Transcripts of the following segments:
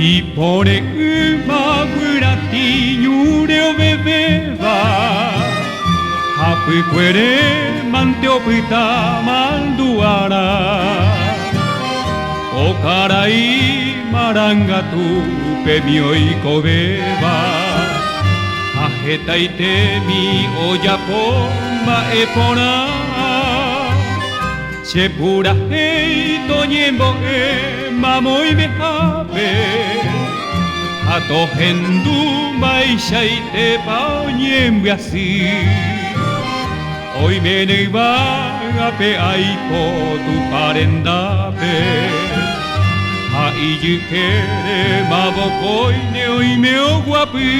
Ipone umagurati nyureo bebeba Hapuquere manteopita manduara Okarai marangatu pemio ikobeba Ajetaite mi oyapoma epona Sepura hei toñembo mamoi mehape Ato hendu maishaite paoñembe así Hoy mene vagape aiko tu parendape Ha iyukere mabokoine oimeo guapi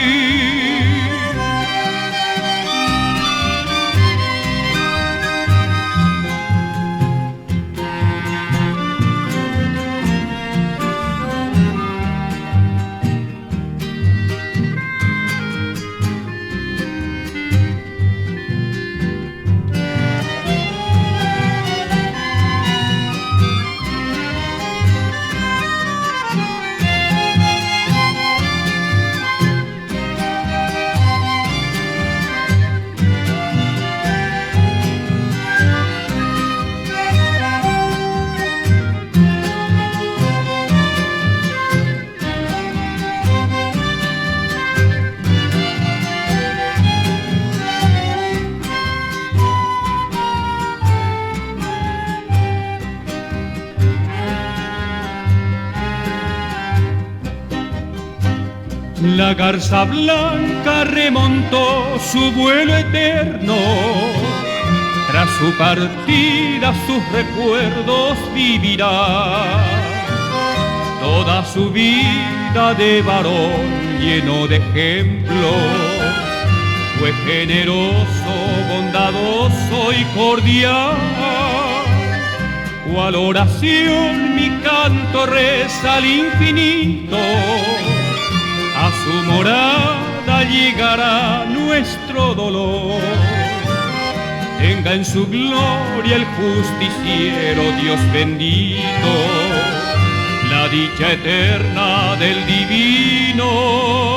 La garza blanca remontó su vuelo eterno, tras su partida sus recuerdos vivirá. Toda su vida de varón lleno de ejemplos, fue generoso, bondadoso y cordial. Cual oración mi canto reza al infinito, a su morada llegará nuestro dolor. Tenga en su gloria el justiciero Dios bendito, la dicha eterna del divino.